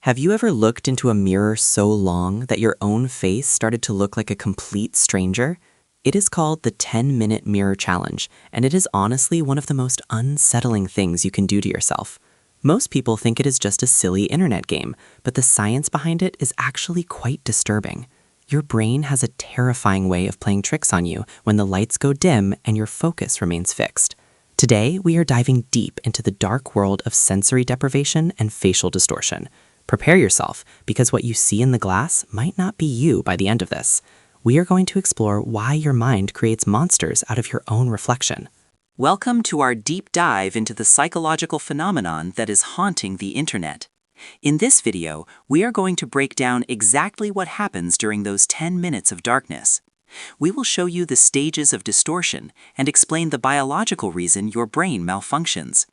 Have you ever looked into a mirror so long that your own face started to look like a complete stranger? It is called the 10-minute mirror challenge, and it is honestly one of the most unsettling things you can do to yourself. Most people think it is just a silly internet game, but the science behind it is actually quite disturbing. Your brain has a terrifying way of playing tricks on you when the lights go dim and your focus remains fixed. Today, we are diving deep into the dark world of sensory deprivation and facial distortion. Prepare yourself, because what you see in the glass might not be you by the end of this. We are going to explore why your mind creates monsters out of your own reflection. Welcome to our deep dive into the psychological phenomenon that is haunting the internet. In this video, we are going to break down exactly what happens during those 10 minutes of darkness. We will show you the stages of distortion and explain the biological reason your brain malfunctions.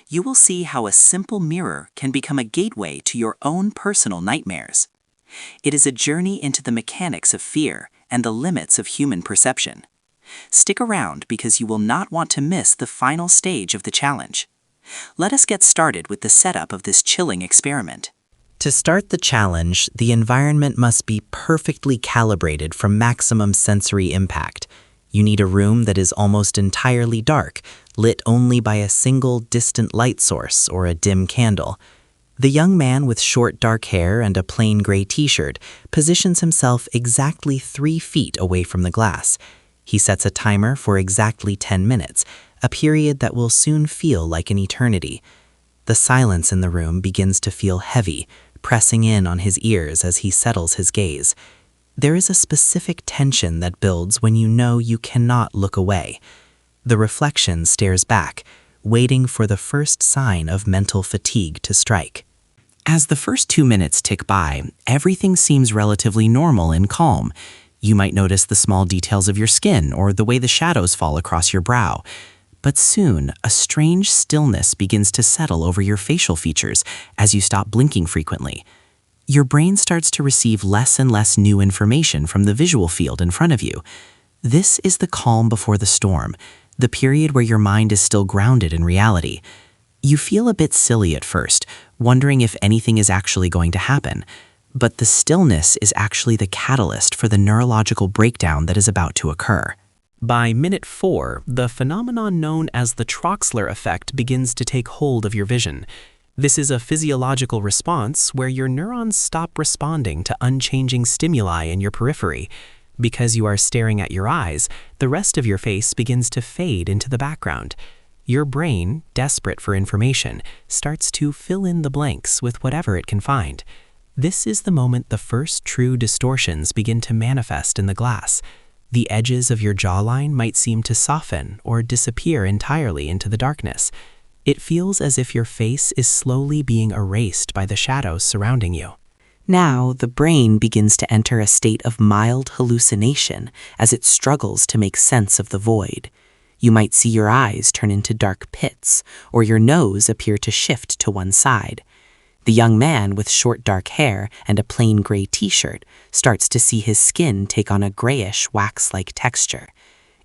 You will see how a simple mirror can become a gateway to your own personal nightmares. It is a journey into the mechanics of fear and the limits of human perception. Stick around because you will not want to miss the final stage of the challenge. Let us get started with the setup of this chilling experiment. To start the challenge, the environment must be perfectly calibrated for maximum sensory impact. You need a room that is almost entirely dark, lit only by a single distant light source or a dim candle. The young man with short dark hair and a plain gray t-shirt positions himself exactly 3 feet away from the glass. He sets a timer for exactly 10 minutes, a period that will soon feel like an eternity. The silence in the room begins to feel heavy, pressing in on his ears as he settles his gaze. There is a specific tension that builds when you know you cannot look away. The reflection stares back, waiting for the first sign of mental fatigue to strike. As the first 2 minutes tick by, everything seems relatively normal and calm. You might notice the small details of your skin or the way the shadows fall across your brow. But soon, a strange stillness begins to settle over your facial features as you stop blinking frequently. Your brain starts to receive less and less new information from the visual field in front of you. This is the calm before the storm, the period where your mind is still grounded in reality. You feel a bit silly at first, wondering if anything is actually going to happen. But the stillness is actually the catalyst for the neurological breakdown that is about to occur. By minute 4, the phenomenon known as the Troxler Effect begins to take hold of your vision. This is a physiological response where your neurons stop responding to unchanging stimuli in your periphery. Because you are staring at your eyes, the rest of your face begins to fade into the background. Your brain, desperate for information, starts to fill in the blanks with whatever it can find. This is the moment the first true distortions begin to manifest in the glass. The edges of your jawline might seem to soften or disappear entirely into the darkness. It feels as if your face is slowly being erased by the shadows surrounding you. Now, the brain begins to enter a state of mild hallucination as it struggles to make sense of the void. You might see your eyes turn into dark pits, or your nose appear to shift to one side. The young man with short dark hair and a plain gray t-shirt starts to see his skin take on a grayish wax-like texture.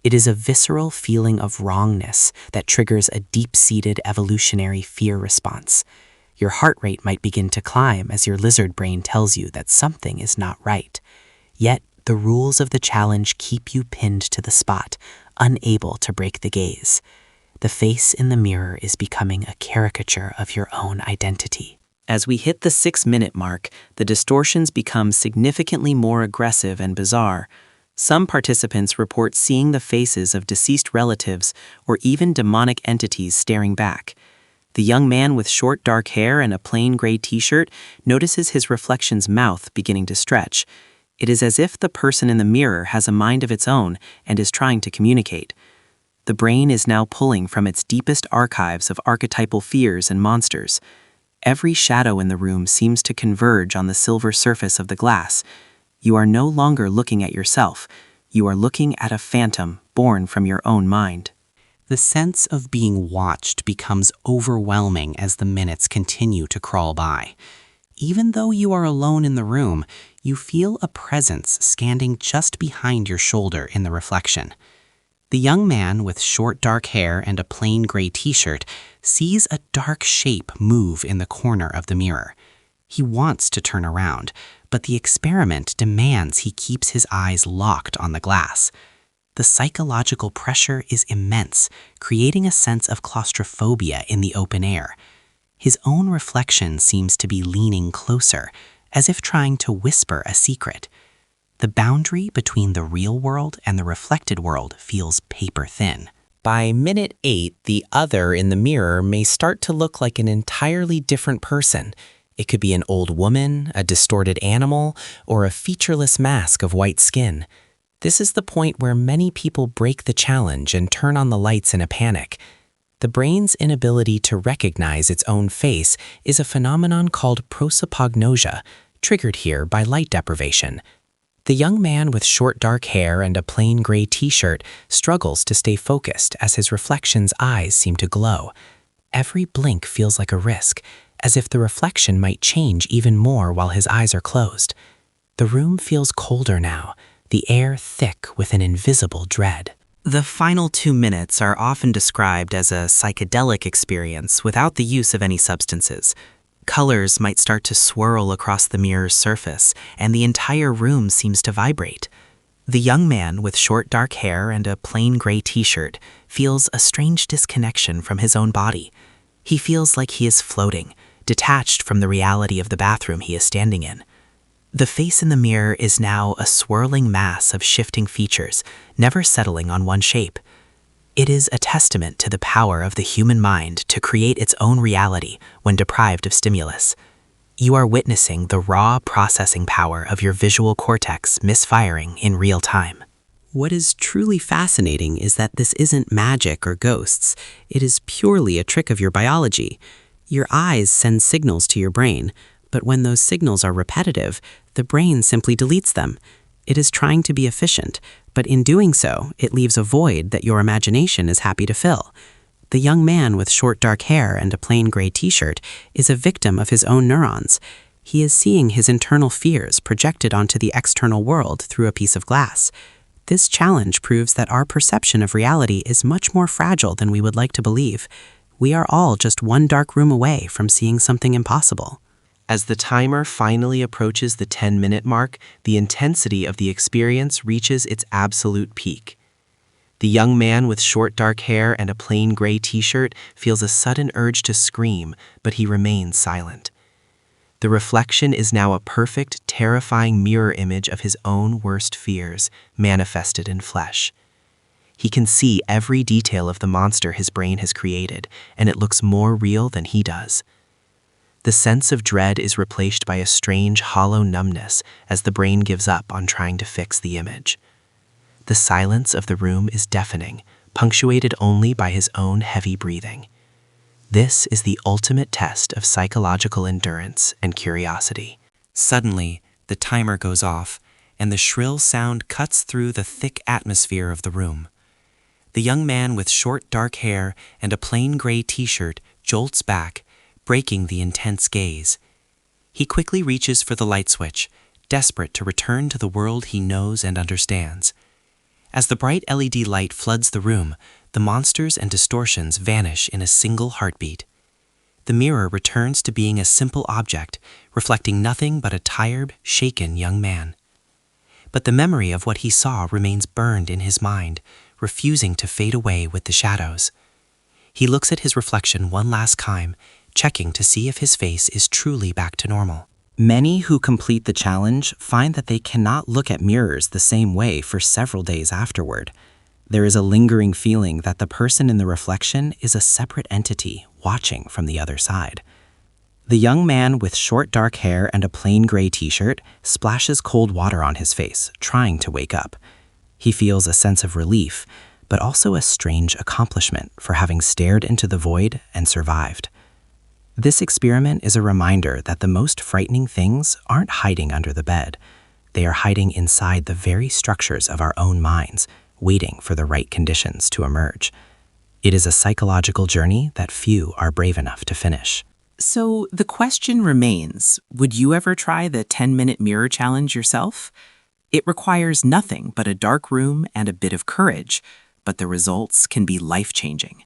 It is a visceral feeling of wrongness that triggers a deep-seated evolutionary fear response. Your heart rate might begin to climb as your lizard brain tells you that something is not right. Yet, the rules of the challenge keep you pinned to the spot, unable to break the gaze. The face in the mirror is becoming a caricature of your own identity. As we hit the 6-minute mark, the distortions become significantly more aggressive and bizarre. Some participants report seeing the faces of deceased relatives or even demonic entities staring back. The young man with short dark hair and a plain gray t-shirt notices his reflection's mouth beginning to stretch. It is as if the person in the mirror has a mind of its own and is trying to communicate. The brain is now pulling from its deepest archives of archetypal fears and monsters. Every shadow in the room seems to converge on the silver surface of the glass. You are no longer looking at yourself. You are looking at a phantom born from your own mind. The sense of being watched becomes overwhelming as the minutes continue to crawl by. Even though you are alone in the room, you feel a presence standing just behind your shoulder in the reflection. The young man with short dark hair and a plain gray t-shirt sees a dark shape move in the corner of the mirror. He wants to turn around, but the experiment demands he keeps his eyes locked on the glass. The psychological pressure is immense, creating a sense of claustrophobia in the open air. His own reflection seems to be leaning closer, as if trying to whisper a secret. The boundary between the real world and the reflected world feels paper-thin. By minute 8, the other in the mirror may start to look like an entirely different person. It could be an old woman, a distorted animal, or a featureless mask of white skin. This is the point where many people break the challenge and turn on the lights in a panic. The brain's inability to recognize its own face is a phenomenon called prosopagnosia, triggered here by light deprivation. The young man with short dark hair and a plain gray t-shirt struggles to stay focused as his reflection's eyes seem to glow. Every blink feels like a risk, as if the reflection might change even more while his eyes are closed. The room feels colder now, the air thick with an invisible dread. The final 2 minutes are often described as a psychedelic experience without the use of any substances. Colors might start to swirl across the mirror's surface, and the entire room seems to vibrate. The young man with short dark hair and a plain gray t-shirt feels a strange disconnection from his own body. He feels like he is floating, detached from the reality of the bathroom he is standing in. The face in the mirror is now a swirling mass of shifting features, never settling on one shape. It is a testament to the power of the human mind to create its own reality when deprived of stimulus. You are witnessing the raw processing power of your visual cortex misfiring in real time. What is truly fascinating is that this isn't magic or ghosts. It is purely a trick of your biology. Your eyes send signals to your brain, but when those signals are repetitive, the brain simply deletes them. It is trying to be efficient, but in doing so, it leaves a void that your imagination is happy to fill. The young man with short dark hair and a plain gray t-shirt is a victim of his own neurons. He is seeing his internal fears projected onto the external world through a piece of glass. This challenge proves that our perception of reality is much more fragile than we would like to believe. We are all just one dark room away from seeing something impossible. As the timer finally approaches the 10-minute mark, the intensity of the experience reaches its absolute peak. The young man with short dark hair and a plain gray t-shirt feels a sudden urge to scream, but he remains silent. The reflection is now a perfect, terrifying mirror image of his own worst fears, manifested in flesh. He can see every detail of the monster his brain has created, and it looks more real than he does. The sense of dread is replaced by a strange, hollow numbness as the brain gives up on trying to fix the image. The silence of the room is deafening, punctuated only by his own heavy breathing. This is the ultimate test of psychological endurance and curiosity. Suddenly, the timer goes off, and the shrill sound cuts through the thick atmosphere of the room. The young man with short dark hair and a plain gray t-shirt jolts back, breaking the intense gaze. He quickly reaches for the light switch, desperate to return to the world he knows and understands. As the bright LED light floods the room, the monsters and distortions vanish in a single heartbeat. The mirror returns to being a simple object, reflecting nothing but a tired, shaken young man. But the memory of what he saw remains burned in his mind, refusing to fade away with the shadows. He looks at his reflection one last time, checking to see if his face is truly back to normal. Many who complete the challenge find that they cannot look at mirrors the same way for several days afterward. There is a lingering feeling that the person in the reflection is a separate entity watching from the other side. The young man with short dark hair and a plain gray t-shirt splashes cold water on his face, trying to wake up. He feels a sense of relief, but also a strange accomplishment for having stared into the void and survived. This experiment is a reminder that the most frightening things aren't hiding under the bed. They are hiding inside the very structures of our own minds, waiting for the right conditions to emerge. It is a psychological journey that few are brave enough to finish. So the question remains, would you ever try the 10-minute mirror challenge yourself? It requires nothing but a dark room and a bit of courage, but the results can be life-changing.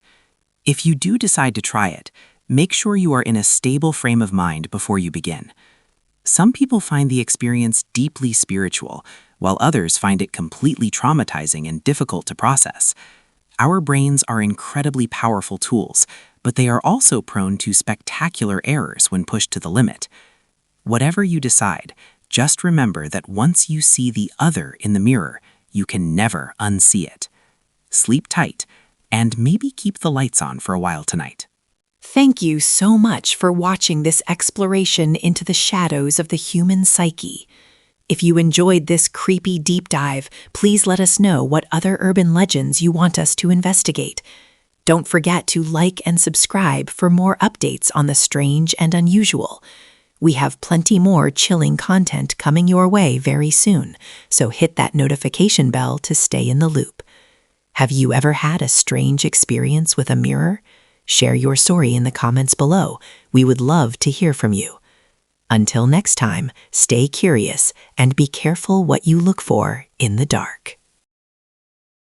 If you do decide to try it, make sure you are in a stable frame of mind before you begin. Some people find the experience deeply spiritual, while others find it completely traumatizing and difficult to process. Our brains are incredibly powerful tools, but they are also prone to spectacular errors when pushed to the limit. Whatever you decide, just remember that once you see the other in the mirror, you can never unsee it. Sleep tight, and maybe keep the lights on for a while tonight. Thank you so much for watching this exploration into the shadows of the human psyche. If you enjoyed this creepy deep dive, please let us know what other urban legends you want us to investigate. Don't forget to like and subscribe for more updates on the strange and unusual. We have plenty more chilling content coming your way very soon, so hit that notification bell to stay in the loop. Have you ever had a strange experience with a mirror? Share your story in the comments below. We would love to hear from you. Until next time, stay curious and be careful what you look for in the dark.